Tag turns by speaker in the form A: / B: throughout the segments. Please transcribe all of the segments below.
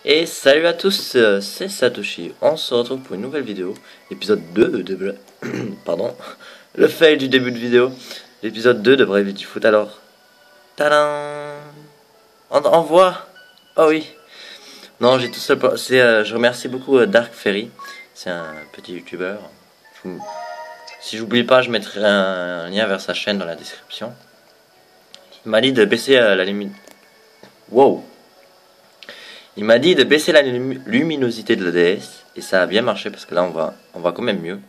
A: Et salut à tous, c'est Satoshi. On se retrouve pour une nouvelle vidéo, épisode 2 de pardon, le fail du début de vidéo, l'épisode 2 de Brave du foot. Alors, tadam, on voit. Oh oui. Non, j'ai tout seul. Je remercie beaucoup Dark Ferry. C'est un petit youtubeur. Si j'oublie pas, je mettrai un lien vers sa chaîne dans la description. Il m'a dit de baisser la limite. Wow. Il m'a dit de baisser la luminosité de la DS et ça a bien marché parce que là on va quand même mieux.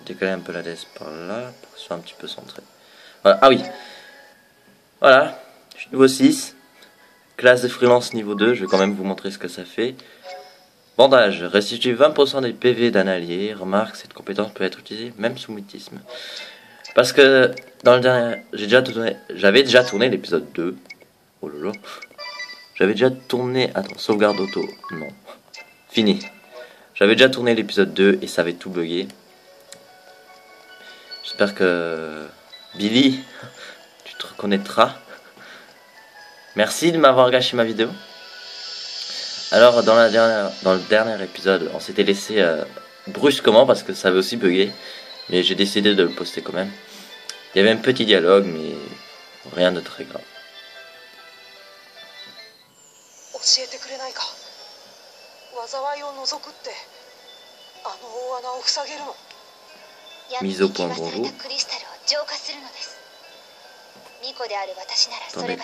A: Décaler un peu la DS par là pour que ce soit un petit peu centré. Voilà. Ah oui. Voilà. Je suis niveau 6. Classe de freelance niveau 2. Je vais quand même vous montrer ce que ça fait. Bandage. Restitue 20% des PV d'un allié. Remarque, cette compétence peut être utilisée même sous mutisme. Parce que dans le dernier, j'avais déjà tourné l'épisode 2. Oh lolo. J'avais déjà tourné... Attends, sauvegarde auto. Non. Fini. J'avais déjà tourné l'épisode 2 et ça avait tout bugué. J'espère que... Billy, tu te reconnaîtras. Merci de m'avoir gâché ma vidéo. Alors, dans le dernier épisode, on s'était laissé brusquement parce que ça avait aussi bugué. Mais j'ai décidé de le poster quand même. Il y avait un petit dialogue, mais rien de très grave. Mise au point, bonjour. Attendez,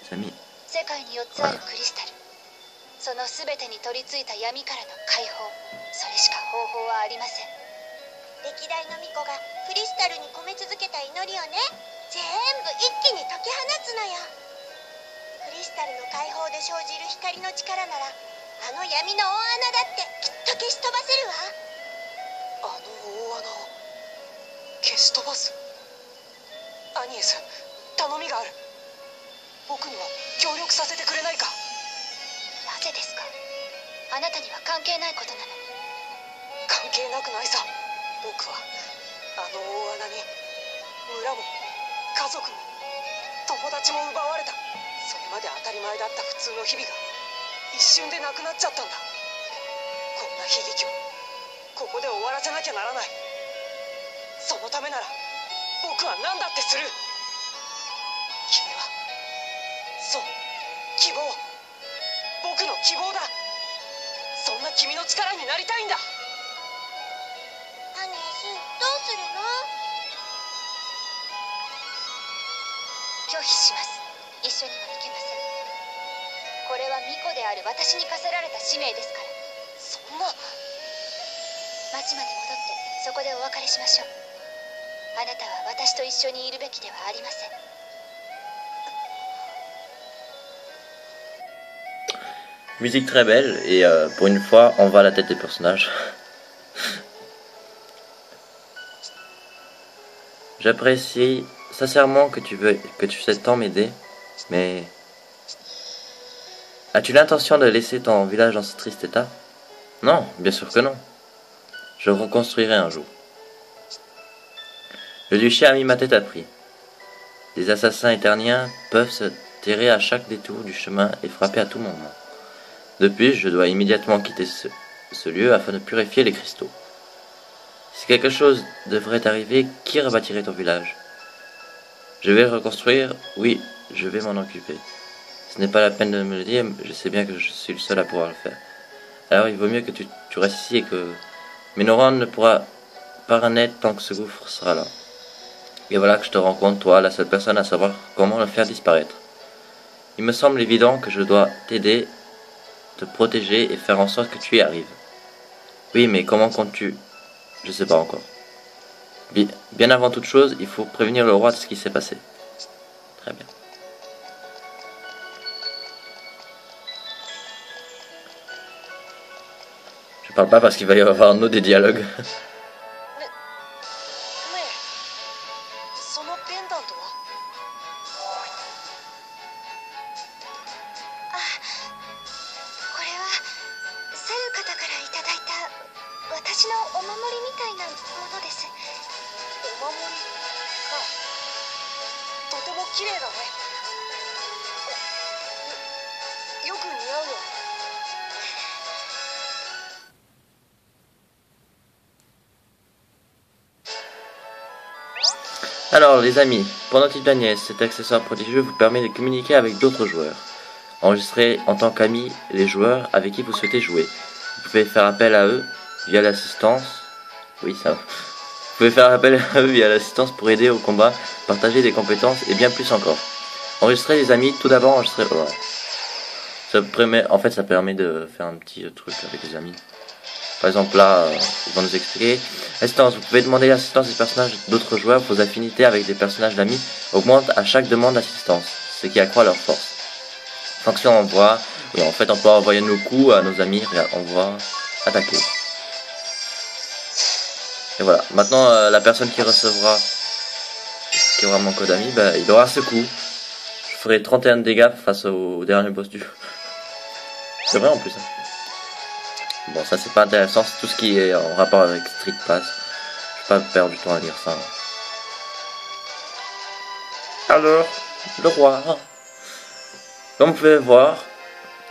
A: Samy. Voilà.
B: そのすべてに取り付いた闇からの解放、それしか方法はありません。歴代の巫女がクリスタルに込め続けた祈りをね、全部一気に解き放つのよ。クリスタルの解放で生じる光の力なら、あの闇の大穴だってきっと消し飛ばせるわ。あの大穴を消し飛ばす？アニエス、頼みがある。僕には協力させてくれないか？なぜですか？あなたには関係ないことなのに。関係なくないさ。僕はあの大穴に村も家族も友達も奪われた。それまで当たり前だった普通の日々が一瞬でなくなっちゃったんだ。こんな悲劇をここで終わらせなきゃならない。そのためなら僕は何だってする。君はそう、希望、僕の希望だ。そんな君の力になりたいんだ。アニエス、どうするの？拒否します。一緒には行けません。これは巫女である私に課せられた使命ですから。そんな。町まで戻ってそこでお別れしましょう。あなたは私と一緒にいるべきではありません。
A: Musique très belle et pour une fois on va à la tête des personnages. J'apprécie sincèrement que tu sais tant m'aider, mais as-tu l'intention de laisser ton village dans ce triste état? Non, bien sûr que non. Je le reconstruirai un jour. Le duché a mis ma tête à prix. Les assassins éterniens peuvent se terrer à chaque détour du chemin et frapper à tout moment. Depuis, je dois immédiatement quitter ce lieu afin de purifier les cristaux. Si quelque chose devrait arriver, qui rebâtirait ton village? Je vais le reconstruire, oui, je vais m'en occuper. Ce n'est pas la peine de me le dire, je sais bien que je suis le seul à pouvoir le faire. Alors il vaut mieux que tu restes ici et que Ménoran ne pourra pas renaître tant que ce gouffre sera là. Et voilà que je te rencontre, toi, la seule personne à savoir comment le faire disparaître. Il me semble évident que je dois t'aider, te protéger et faire en sorte que tu y arrives. Oui, mais comment comptes-tu? Je sais pas encore. Bien avant toute chose, il faut prévenir le roi de ce qui s'est passé. Très bien. Je parle pas parce qu'il va y avoir nous des dialogues. Alors les amis, pour notre petite nièce, cet accessoire prodigieux vous permet de communiquer avec d'autres joueurs. Enregistrez en tant qu'amis les joueurs avec qui vous souhaitez jouer. Vous pouvez faire appel à eux via l'assistance. Oui, ça va. Vous pouvez faire appel à eux via l'assistance pour aider au combat, partager des compétences et bien plus encore. Enregistrer les amis, tout d'abord enregistrer. Ouais. Ça permet de faire un petit truc avec les amis. Par exemple là, ils vont nous expliquer. Assistance, vous pouvez demander l'assistance des personnages d'autres joueurs. Vos affinités avec des personnages d'amis augmentent à chaque demande d'assistance, ce qui accroît leur force. Fonction envoi. Oui, en fait, on peut envoyer nos coups à nos amis. Regarde, envoi, attaquer. Et voilà. Maintenant, la personne qui aura mon code ami, bah, il aura ce coup. Je ferai 31 de dégâts face au dernier boss du jeu. C'est vrai en plus. Hein. Bon, ça c'est pas intéressant, c'est tout ce qui est en rapport avec Street Pass. Je vais pas perdre du temps à lire ça. Alors, le roi. Comme vous pouvez voir,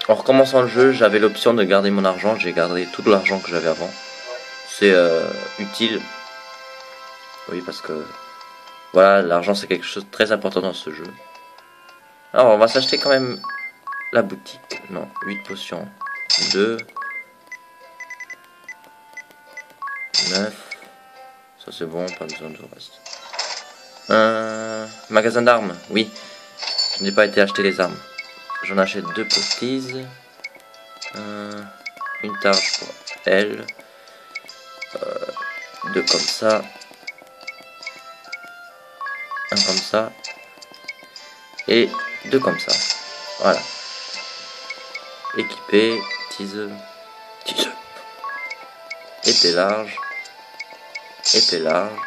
A: en recommençant le jeu, j'avais l'option de garder mon argent. J'ai gardé tout l'argent que j'avais avant. C'est utile. Oui, parce que voilà, l'argent c'est quelque chose de très important dans ce jeu. Alors, on va s'acheter quand même la boutique. Non, 8 potions. 2. 9. Ça c'est bon, pas besoin de reste. Magasin d'armes, oui. Je n'ai pas été acheter les armes. J'en achète 2 pour Tease. Une targe pour elle. 2 comme ça. Un comme ça. Et 2 comme ça. Voilà. Équipé. Tease. Tease. Épée large. Épée large.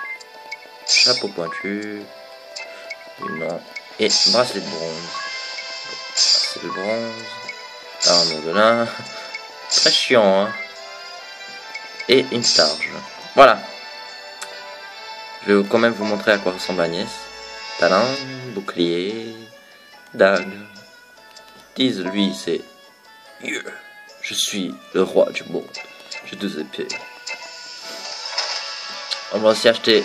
A: Chapeau pointu. Non. Et bracelet de bronze. C'est le bronze. Armure de lin. Très chiant, hein. Et une targe. Voilà. Je vais quand même vous montrer à quoi ressemble Agnès. Talent, bouclier, dague. Tease, lui, c'est... Yeah, je suis le roi du monde. J'ai 2 épées. On va aussi acheter...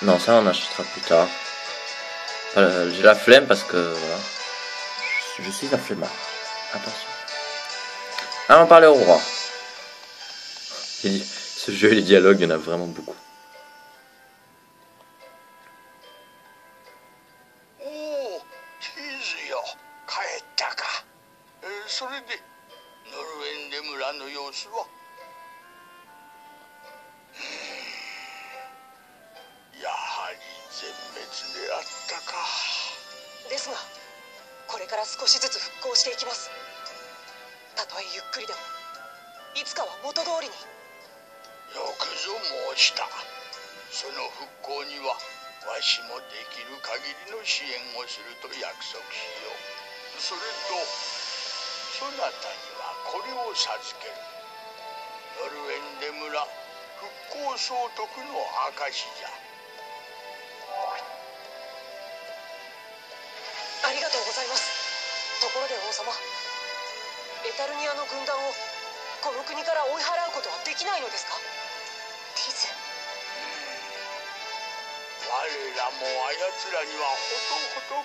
A: Non, ça on achètera plus tard. J'ai la flemme parce que... Voilà. Je suis un flemmard. Attention. Allons parler au roi. Ce jeu et les dialogues, il y en a vraiment beaucoup.
C: Oh, Teaseよ、帰ったか。それでノルウェンデ村の様子は。やはり全滅であったか。
D: ですが、これから少しずつ復興していきます。たとえゆっくりでも、いつかは元通りに。
C: よくぞ申した。その復興にはわしもできる限りの支援をすると約束しよう。それとそなたにはこれを授ける。ノルウェンデ村復興総督の証じゃ。
D: ありがとうございます。ところで王様、エタルニアの軍団をこの国から追い払うことはできないのですか？
B: ティズ。
C: 我らもあやつらにはほ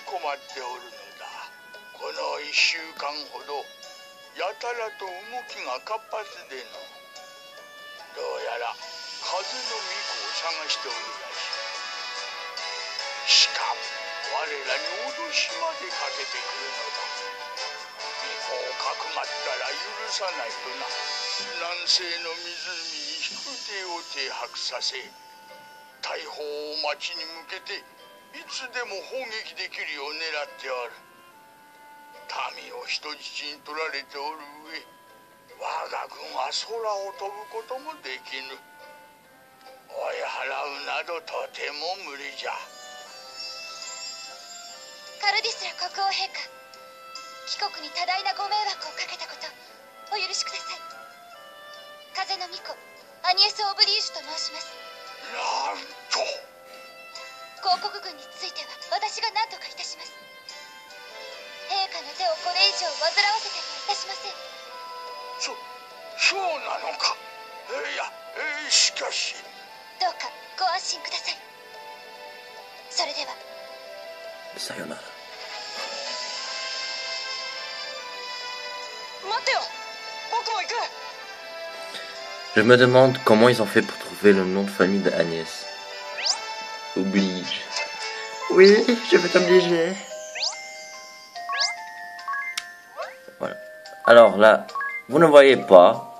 C: とほと困っておるのだ。この1週間ほどやたらと動きが活発での。どうやら風の巫女を探しておるらしい。しかも我らに脅しまでかけてくるのだ。巫女をかくまったら許さないとな。南西の湖に飛空艇を停泊させ、大砲を町に向けていつでも砲撃できるよう狙っておる。民を人質に取られておる上、我が軍は空を飛ぶこともできぬ。追い払うなどとても無理じゃ。
B: カルディスラ国王陛下、貴国に多大なご迷惑をかけたことお許しください。風の巫女アニエス・オブリージュと申します。
C: なんと。
B: 広告軍については私が何とかいたします。陛下の手をこれ以上煩わせてはいたしません。
C: そうなのか。いや、しかし。
B: どうかご安心ください。それでは。
A: さよなら。
D: 待ってよ、僕も行く。
A: Je me demande comment ils ont fait pour trouver le nom de famille d'Agnès. Oblige. Oui, je vais t'obliger. Voilà. Alors là, vous ne voyez pas.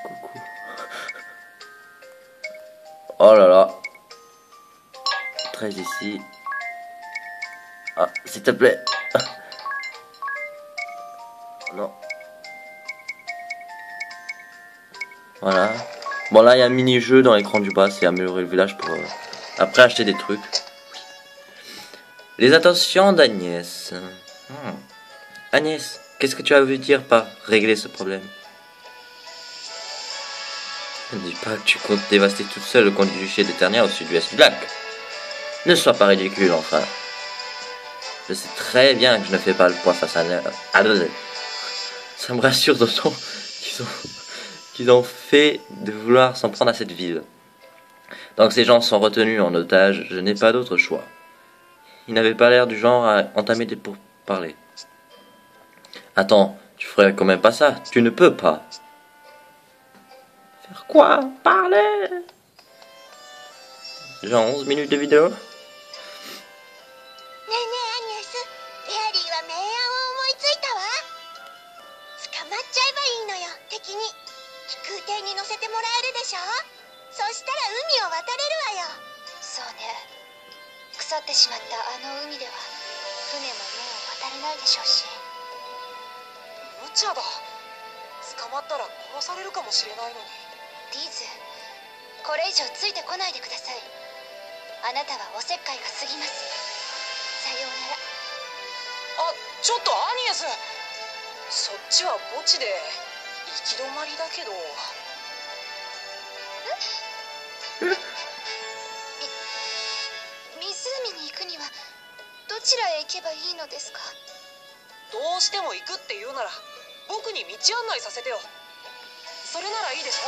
A: Coucou. Oh là là. 13 ici. Ah, s'il te plaît. Non. Voilà. Bon là il y a un mini-jeu dans l'écran du bas, c'est améliorer le village pour après acheter des trucs. Les intentions d'Agnès. Agnès, qu'est-ce que tu as voulu dire par régler ce problème? Ne dis pas que tu comptes dévaster toute seule le comte du duché d'Eternia au sud-ouest Black. Ne sois pas ridicule enfin. Je sais très bien que je ne fais pas le poids face à... Ça me rassure d'autant qu'ils ont fait de vouloir s'en prendre à cette ville. Donc ces gens sont retenus en otage, je n'ai pas d'autre choix. Ils n'avaient pas l'air du genre à entamer des pourparlers. Attends, tu ferais quand même pas ça, tu ne peux pas. Faire quoi? Parler? Genre 11 minutes de vidéo?
B: ねえねえアニエス、フェアリーは明暗を思いついたわ。捕まっちゃえばいいのよ、敵に。飛空艇に乗せてもらえるでしょ。そしたら海を渡れるわよ。そうね、腐ってしまったあの海では船ももう渡れないでしょうし。
D: 無茶だ、捕まったら殺されるかもしれないのに。
B: リーズ、これ以上ついてこないでください。あなたはおせっかいが過ぎます。さようなら。
D: あ、ちょっとアニエス、そっちは墓地で行き止まりだけど。
B: 湖に行くにはどちらへ行けばいいのですか？
D: どうしても行くって言うなら僕に道案内させてよ。それならいいでしょ。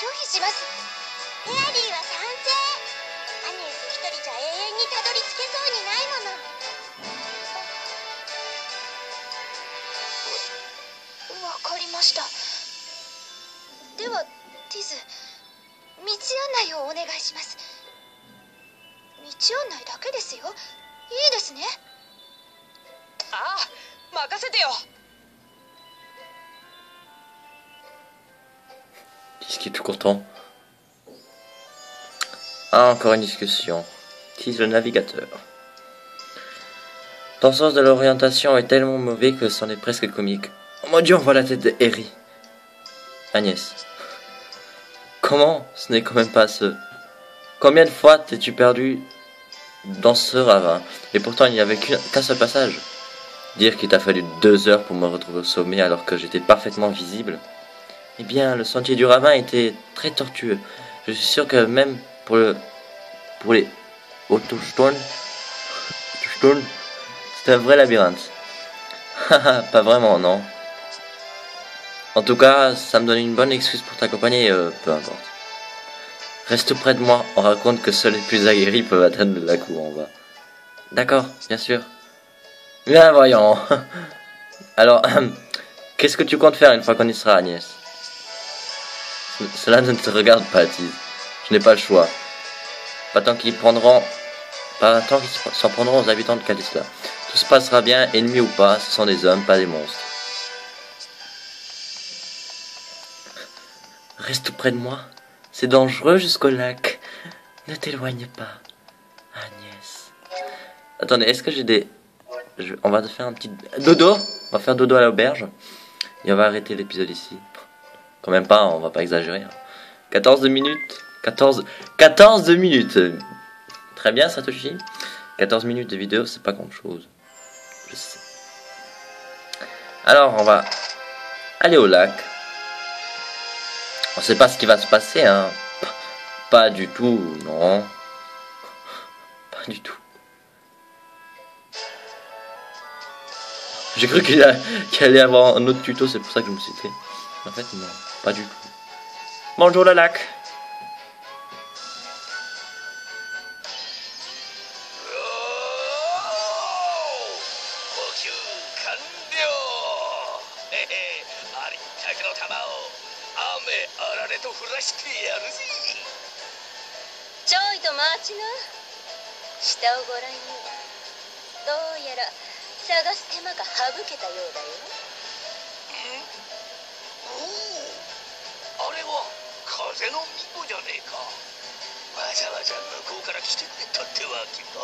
B: 拒否します。フェアリーは賛成。アニエス一人じゃ永遠にたどり着けそうにないもの。わかりました。ではティズ、道案内をお願いします。道案内だけですよ。いいですね。
D: ああ、任せてよ。
A: Qu'est-ce qui est tout content? Ah, encore une discussion. Tease le navigateur. Ton sens de l'orientation est tellement mauvais que c'en est presque comique. Oh mon dieu, on voit la tête de Harry. Agnès. Comment? Ce n'est quand même pas ce... Combien de fois t'es-tu perdu dans ce ravin? Et pourtant il n'y avait qu'un seul passage. Dire qu'il t'a fallu 2 heures pour me retrouver au sommet alors que j'étais parfaitement visible. Eh bien, le sentier du ravin était très tortueux. Je suis sûr que même pour les Autostones, c'est un vrai labyrinthe. Haha, pas vraiment, non. En tout cas, ça me donne une bonne excuse pour t'accompagner, peu importe. Reste près de moi, on raconte que seuls les plus aguerris peuvent atteindre la cour en bas. D'accord, bien sûr. Bien, voyons. Alors, qu'est-ce que tu comptes faire une fois qu'on y sera, Agnès? Cela ne te regarde pas, Tease. Je n'ai pas le choix. Pas tant qu'ils s'en prendront aux habitants de Calisla. Tout se passera bien, ennemis ou pas, ce sont des hommes, pas des monstres. Reste tout près de moi. C'est dangereux jusqu'au lac. Ne t'éloigne pas, Agnès. Attendez, est-ce que j'ai des... On va faire un petit... Dodo. On va faire dodo à l'auberge. Et on va arrêter l'épisode ici. Quand même pas, on va pas exagérer. 14 minutes. 14 minutes. Très bien, Satoshi. 14 minutes de vidéo, c'est pas grand chose. Je sais. Alors, on va aller au lac. On sait pas ce qui va se passer, hein. Pas du tout, non. Pas du tout. J'ai cru qu'il allait avoir un autre tuto, c'est pour ça que je me suis fait. En fait, non, pas du tout. Bonjour le lac.
C: けの玉を雨あられと降らしてやるぜ。
B: ちょいと待ちな。下をご覧よ。どうやら探す手間が省けたようだよ。
C: おお、あれは風の巫女じゃねえか。わざわざ向こうから来てくれたってわけか。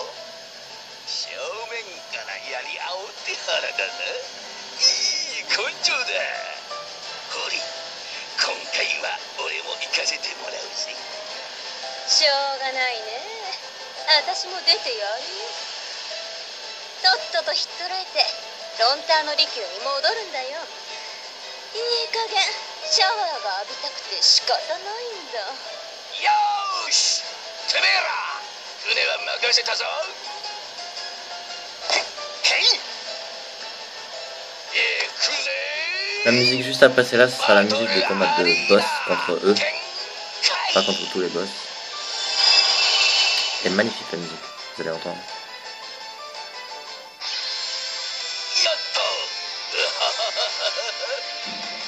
C: 正面からやりあおって腹だな。いい根性だ。ほり、今回は俺も行かせてもらうぜ。
B: しょうがないね。私も出てやるよ。とっととひっ捕らえてロンターの利休に戻るんだよ。いい加減シャワーが浴びたくて仕方ないんだ。
C: よーし、てめえら船は任せたぞ。へい、行くぜ。
A: La musique juste après celle-là, ce sera la musique des combats de boss contre eux, pas contre tous les boss. C'est magnifique la musique, vous allez entendre.
C: やった。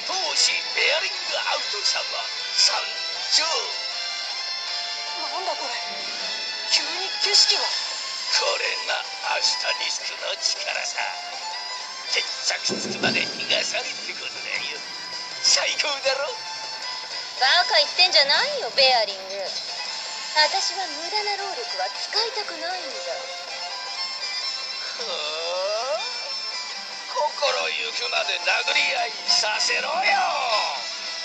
C: 当時ベアリングアウト様参上。
D: なんだこれ、急に景色が。
C: これがアスタリスクの力さ。決着つくまで逃がされってことだよ。最高だろ。
B: バカ言ってんじゃないよベアリング。私は無駄な労力は使いたくないんだ。
C: 心ゆくまで殴り合いさせろよ。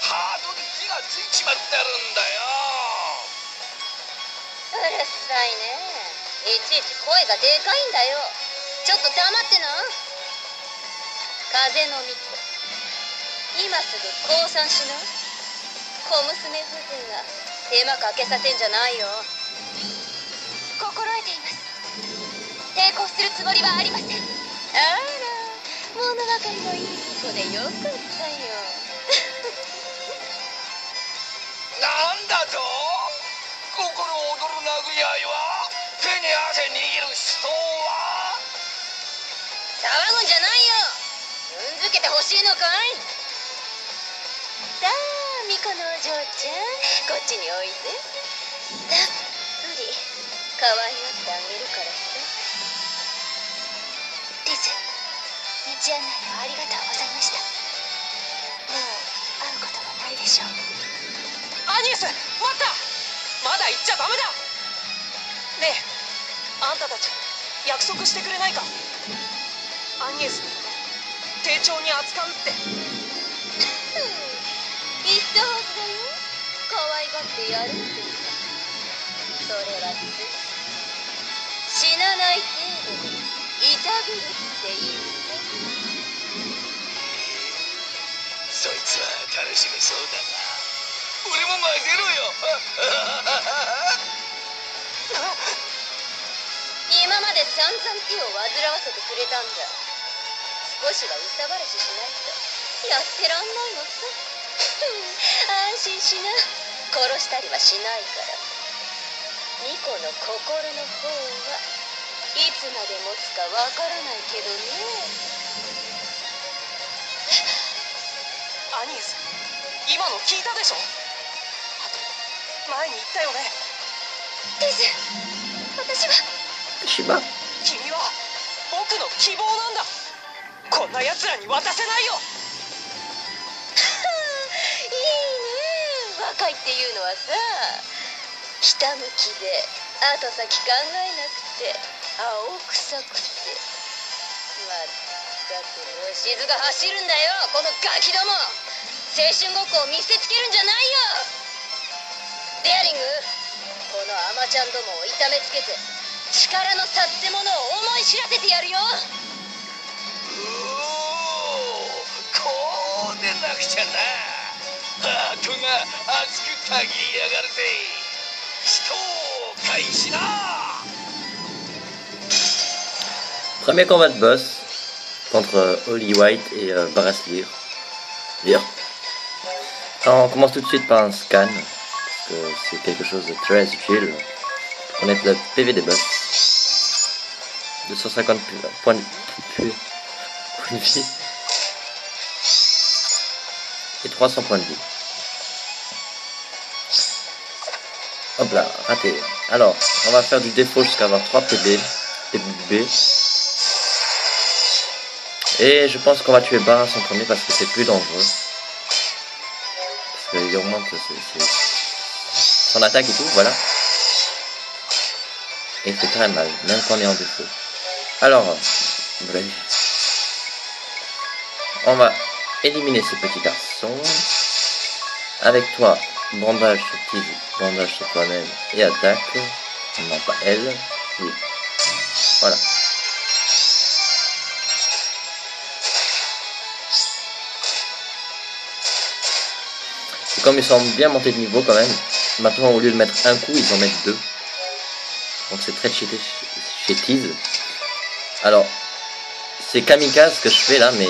C: ハートに火がついちまってるんだよ。
B: うるさいね。いちいち声がでかいんだよ。ちょっと黙ってな。風の巫女、今すぐ降参しな。小娘風情が手間かけさせんじゃないよ。心得ています。抵抗するつもりはありません。あら、物分かりのいい子でよかったよ。
C: なんだと。心躍る殴り合いは手に汗握る人は。
B: 騒ぐんじゃないよ。踏んづけてほしいのかい。さあ巫女のお嬢ちゃん、こっちにおいで。たっぷり可愛がってあげるからさ。リズ、道案内をありがとうございました。もう会うことはないでしょう。
D: アニエス、待った。まだ行っちゃダメだ。ねえ、あんたたち約束してくれないか。アニエスのこと丁重に扱うって。
B: 言ったはずだよ。可愛がってやるってさ。それは死なない程度にいたぶるっていいさ。
C: そいつは楽しめそうだな。俺も混ぜろよ。
B: 今まで散々手を煩わせてくれたんだ。少しは憂さ晴らししないとやってらんないのさ。安心しな。殺したりはしないから。巫女の心の方はいつまで持つかわからないけどね。
D: アニエス、今の聞いたでしょ。前に言ったよね。
B: リズ、私は
A: Shiba.
D: 君は僕の希望なんだ。こんな奴らに渡せないよ。
B: いいね。若いっていうのはさ、ひたむきで後先考えなくて青臭くて、まったく虫唾が走るんだよこのガキども。青春ごっこを見せつけるんじゃないよ。デアリング、このアマちゃんどもを痛めつけて力の差ってものを思い知らせてやるよ。
C: こうでなくちゃな。ハートが熱くたぎりやがるぜ。人を開始な。
A: Premier combat de boss contre Holly White et Baraslir. Alors, on commence tout de suite par un scan, parce que c'est quelque chose de très utile pour connaître le PV des boss. 250 points de vie. et 300 points de vie. Hop là, raté. Alors, on va faire du défaut jusqu'à avoir 3 PB. PB. Et je pense qu'on va tuer Barras en premier parce que c'est plus dangereux. Parce qu'il augmente son attaque et tout, voilà. Et il fait très mal, même quand on est en défaut. Alors, bref. On va éliminer ce petit garçon. Avec toi, bandage sur Tiz, bandage sur toi-même et attaque. Non, pas elle. Oui. Voilà. Et comme ils sont bien montés de niveau quand même, maintenant au lieu de mettre un coup, ils en mettent 2. Donc c'est très cheaté chez Tiz. Alors, c'est kamikaze que je fais là, mais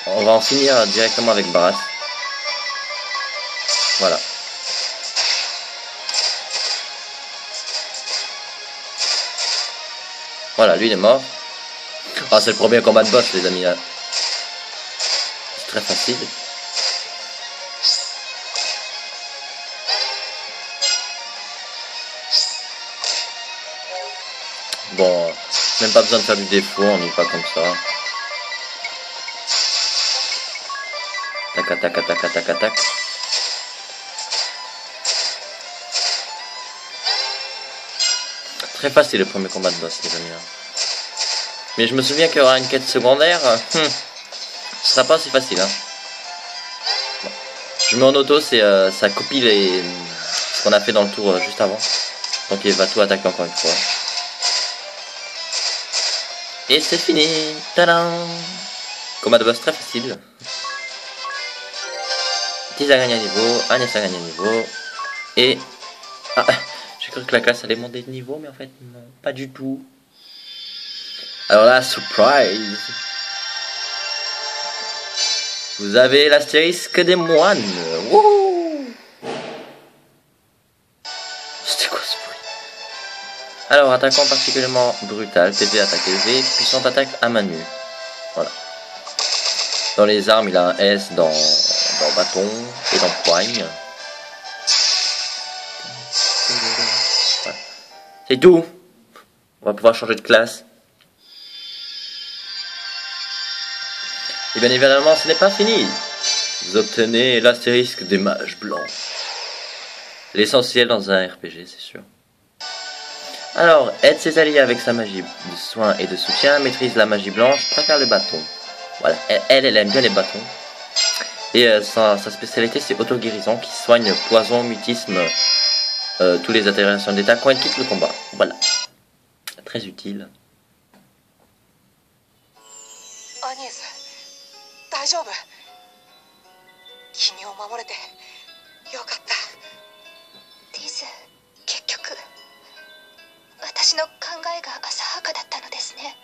A: on va en finir directement avec Barras. Voilà. Voilà, lui il est mort. Ah, c'est le premier combat de boss les amis là. C'est très facile. Bon, même pas besoin de faire du défaut, on y va comme ça. Tac, tac, tac, tac, tac, tac. Très facile le premier combat de boss les amis. Mais je me souviens qu'il y aura une quête secondaire. Ce sera pas aussi facile. Hein. Bon. Je mets en auto, c'est ça copie ce qu'on a fait dans le tour juste avant. Donc il va tout attaquer encore une fois. Et c'est fini. Tadam! Combat de boss très facile. Tiz a gagné un niveau, Agnès a gagné un niveau. Et... Ah, j'ai cru que la classe allait monter de niveau, mais en fait non, pas du tout. Alors là, surprise! Vous avez l'astérisque des moines. Wouhou! C'était quoi ce bruit? Alors, attaquant particulièrement brutal, PV attaque élevée, puissante attaque à main nue. Voilà. Dans les armes, il a un S dans bâton et dans poigne. Voilà. C'est tout. On va pouvoir changer de classe. Et bien évidemment, ce n'est pas fini. Vous obtenez l'astérisque des mages blancs. L'essentiel dans un RPG, c'est sûr. Alors, aide ses alliés avec sa magie de soin et de soutien, maîtrise la magie blanche, préfère le bâton. Voilà, elle aime bien les bâtons. Et sa spécialité, c'est auto-guérison qui soigne poison, mutisme, tous les altérations d'état quand elle quitte le combat. Voilà. Très utile.
D: Agnès, 大丈夫？君を守れてよかった。
B: ティズ、結局私の考えが浅はかだったのですね。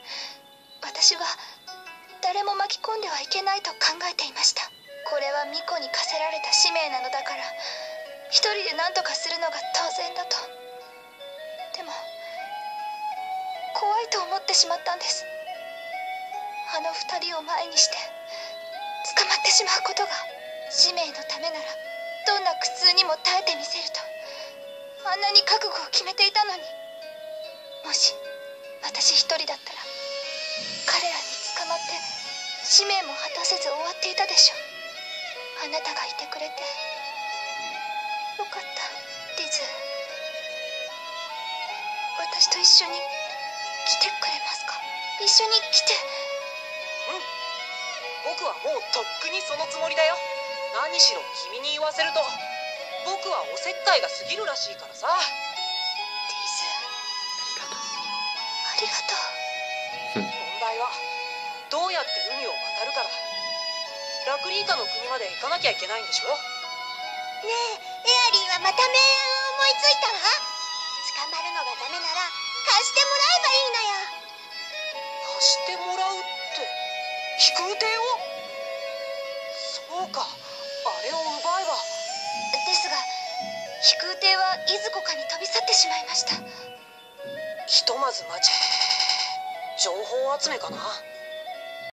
B: 私は誰も巻き込んではいけないと考えていました。これは巫女に課せられた使命なのだから、一人で何とかするのが当然だと。でも怖いと思ってしまったんです。あの二人を前にして捕まってしまうことが、使命のためならどんな苦痛にも耐えてみせるとあんなに覚悟を決めていたのに、もし私一人だったら彼らに捕まって使命も果たせず終わっていたでしょう。あなたがいてくれてよかった。リズ、私と一緒に来てくれますか？一緒に来て。
D: うん、僕はもうとっくにそのつもりだよ。何しろ君に言わせると僕はおせっかいが過ぎるらしいからさ。
B: リズ、ありがとう。
D: 問題はどうやって海を渡るかだ。ラクリータの国まで行かなきゃいけないんでしょ。
B: ねえ、エアリーはまた名案思いついたわ。捕まるのがダメなら貸してもらえばいいのよ。
D: 貸してもらうって飛空艇を？そうか、あれを奪えば。
B: ですが飛空艇はいずこかに飛び去ってしまいました。
D: ひとまず待ち、情報集めかな。